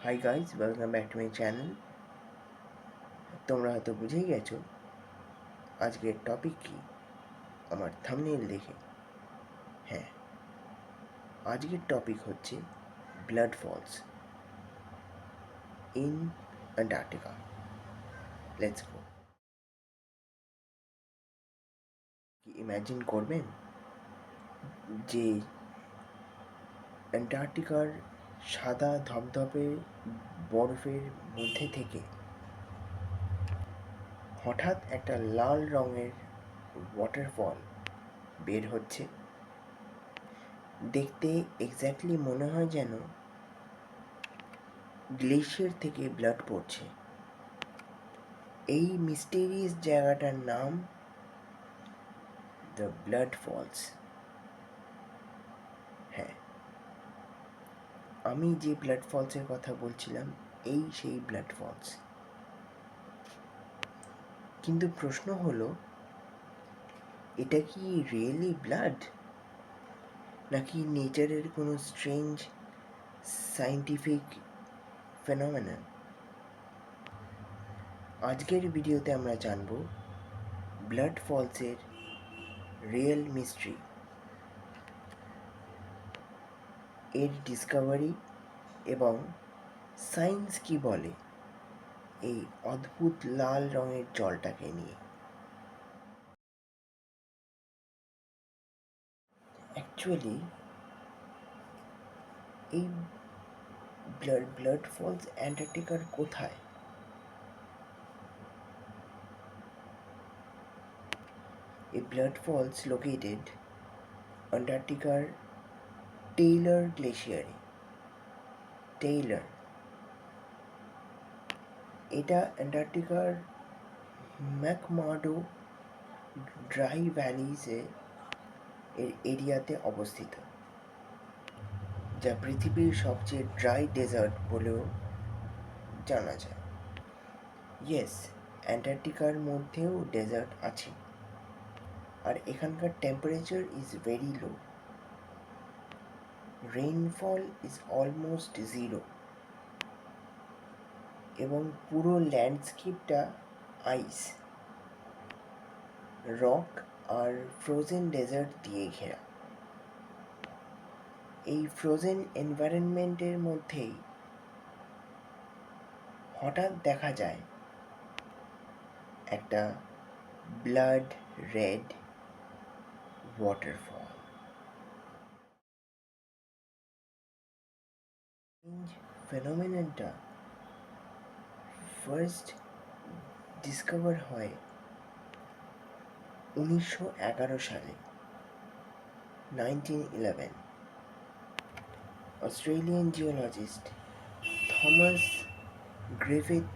Hi guys, welcome back to my channel. তোমরা হয়তো বুঝেই গেছো আজকের টপিক কি আমার থাম্বনেইল দেখে। হ্যাঁ, আজকের টপিক হচ্ছে blood falls in Antarctica. Let's go. Imagine করবেন যে অ্যান্টার্কটিকার সাদা ধপধপে বরফের মধ্যে থেকে হঠাৎ একটা লাল রঙের ওয়াটারফল বের হচ্ছে। দেখতে এক্স্যাক্টলি মনে হয় যেন গ্লেশিয়ার থেকে ব্লাড পড়ছে। এই মিস্টেরিয়াস জায়গাটার নাম দ্য ব্লাড ফলস। হ্যাঁ, আমি যে ব্লাড ফলসের কথা বলছিলাম এই সেই ব্লাড ফলস। কিন্তু প্রশ্ন হলো, এটা কি রিয়েলি ব্লাড, নাকি নেচারের কোনো স্ট্রেঞ্জ সায়েন্টিফিক ফেনোমেনন? আজকের ভিডিওতে আমরা জানব ব্লাড ফলসের রিয়েল মিস্ট্রি, এর ডিসকভারি এবং সায়েন্স কি বলে এই অদ্ভুত লাল রঙের জলটাকে নিয়ে। অ্যাকচুয়ালি এই ব্লাড ফলস অ্যান্টার্কটিকার কোথায়? A blood falls located Antarctica's Taylor Glacier. Taylor, এটা অ্যান্টার্কটিকার ম্যাকমার্ডো ড্রাই ভ্যালিজে এর এরিয়াতে অবস্থিত, যা পৃথিবীর সবচেয়ে ড্রাই ডেজার্ট বলেও জানা যায়। ইয়েস, অ্যান্টার্কটিকার মধ্যেও ডেজার্ট আছে, আর এখানকার temperature is very low. Rainfall is almost zero এবং পুরো ল্যান্ডস্কেপটা আইস, রক আর ফ্রোজেন ডেজার্ট দিয়ে ঘেরা। এই ফ্রোজেন এনভায়রনমেন্টের মধ্যেই হঠাৎ দেখা যায় একটা ব্লাড রেড ওয়াটারফল। ফেনোমেননটা ফার্স্ট ডিসকভার হয় 1911 সালে, 1911। Australian geologist Thomas Griffith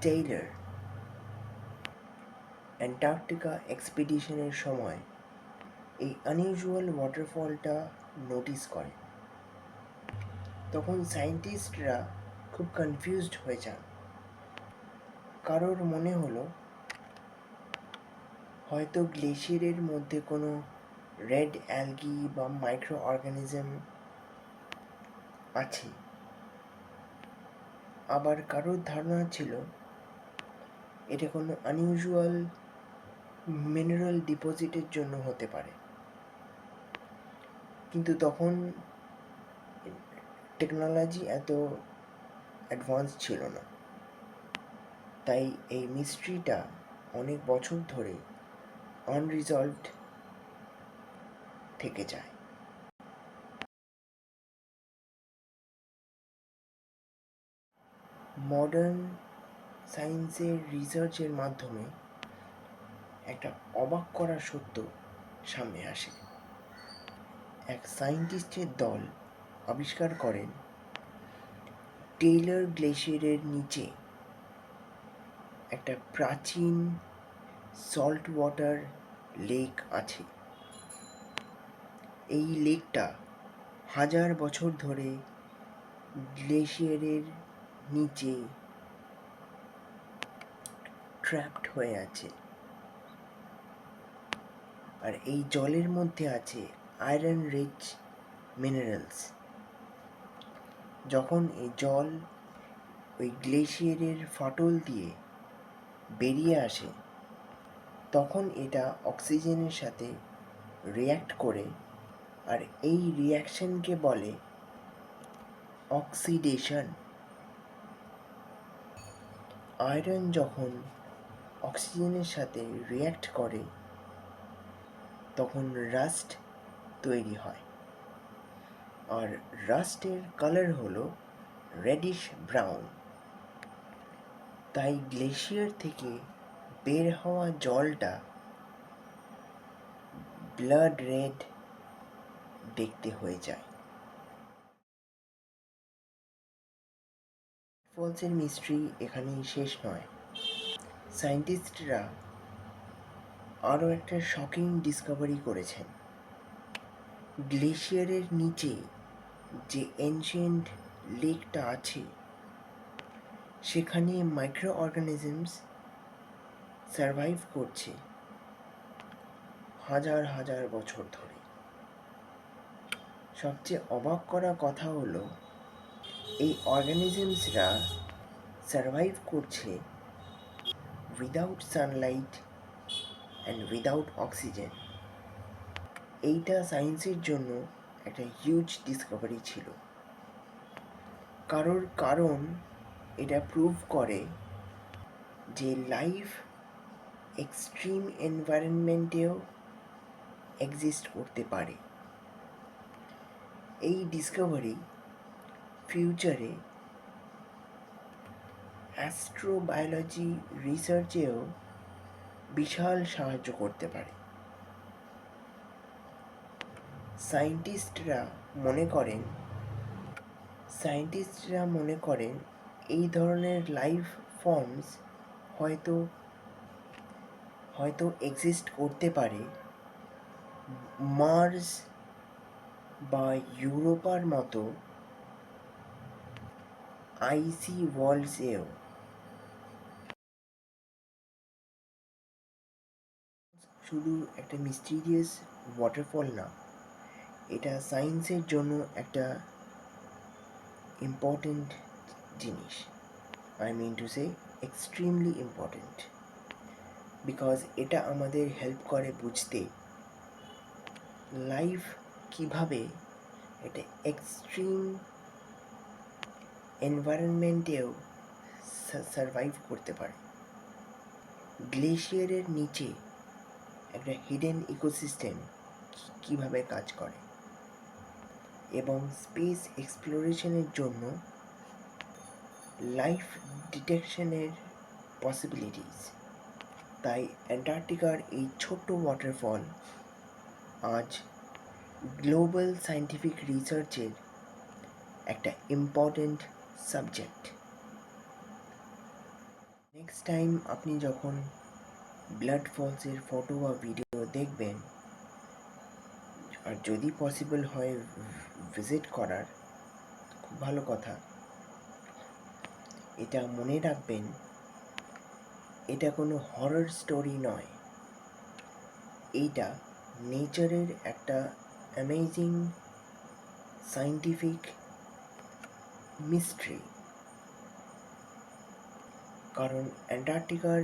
Taylor Antarctica এক্সপিডিশনের সময় এই আনইউজুয়াল ওয়াটারফলটা নোটিস করে। তখন সায়েন্টিস্টরা খুব কনফিউজড হয়ে যান। কারোর মনে হলো হয়তো গ্লেশিয়ারের মধ্যে কোনো রেড অ্যালগি বা মাইক্রো অর্গানিজম আছে। আবার কারোর ধারণা ছিল এটা কোনো আনইউজুয়াল মিনারেল ডিপোজিটের জন্য হতে পারে। কিন্তু তখন টেকনোলজি এত অ্যাডভান্স ছিল না, তাই এই মিস্ট্রিটা অনেক বছর ধরে আনরিজলভড থেকে যায়। মডার্ন সায়েন্সের রিসার্চের মাধ্যমে একটা অবাক করা সত্য সামনে আসে। এক সায়েন্টিস্টের দল আবিষ্কার করেন টেইলর গ্লেশিয়ারের নিচে একটা প্রাচীন সল্ট ওয়াটার লেক আছে। এই লেকটা হাজার বছর ধরে গ্লেশিয়ারের নিচে ট্র্যাপড হয়ে আছে, আর এই জলের মধ্যে আছে আয়রন রিচ মিনারেলস। যখন এই জল ওই গ্লেশিয়ারের ফাটল দিয়ে বেরিয়ে আসে, তখন এটা অক্সিজেনের সাথে রিয়্যাক্ট করে, আর এই রিয়াকশনকে বলে অক্সিডেশন। আয়রন যখন অক্সিজেনের সাথে রিয়্যাক্ট করে তখন রাস্ট তৈরি হয়, আর রাস্টের কালার হলো রেডিশ ব্রাউন। তাই গ্লেশিয়ার থেকে বের হওয়া জলটা ব্লাড রেড দেখতে হয়ে যায়। ফলসের মিস্ট্রি এখানেই শেষ নয়। সায়েন্টিস্টরা আরও একটা শকিং ডিসকভারি করেছেন। গ্লেশিয়ারের নিচে যে এনশিয়েন্ট লেকটা আছে, সেখানে মাইক্রো অর্গানিজমস সারভাইভ করছে হাজার হাজার বছর ধরে। সবচেয়ে অবাক করা কথা হলো, এই অর্গানিজমসরা সারভাইভ করছে without Sunlight and without oxygen. এইটা সায়েন্সের জন্য একটা হিউজ ডিসকভারি ছিল, কারণ এটা প্রুভ করে যে লাইফ এক্সট্রিম এনভায়রনমেন্টেও এক্সিস্ট করতে পারে। এই ডিসকভারি ফিউচারে অ্যাস্ট্রোবায়োলজি রিসার্চেও বিশাল সাহায্য করতে পারে। সায়েন্টিস্টরা মনে করেন এই ধরনের লাইফ ফর্মস হয়তো এক্সিস্ট করতে পারে মার্স বা ইউরোপার মতো আইসি ওয়ার্ল্ডসেও। শুধু একটা মিস্টিরিয়াস ওয়াটারফল না, এটা সায়েন্সের জন্য একটা ইম্পর্টেন্ট জিনিস। I mean to say extremely important, because এটা আমাদের হেল্প করে বুঝতে লাইফ কীভাবে এটা এক্সট্রিম এনভায়রনমেন্টেও সারভাইভ করতে পারে। গ্লেশিয়ারের নিচে একটা হিডেন ইকোসিস্টেম কীভাবে কাজ করে, এবং স্পেস এক্সপ্লোরেশনের জন্য লাইফ ডিটেকশনের পসিবিলিটিস। তাই অ্যান্টার্কটিকার এই ছোট্ট ওয়াটারফল আজ গ্লোবাল সায়েন্টিফিক রিসার্চের একটা ইম্পর্টেন্ট সাবজেক্ট। নেক্সট টাইম আপনি যখন ব্লাড ফলসের ফটো বা ভিডিও দেখবেন, আর যদি পসিবল হয় ভিজিট করার, খুব ভালো কথা। এটা মনে রাখবেন, এটা কোনো হরর স্টোরি নয়, এইটা নেচারের একটা অ্যামেজিং সায়েন্টিফিক মিস্ট্রি। কারণ অ্যান্টার্কটিকার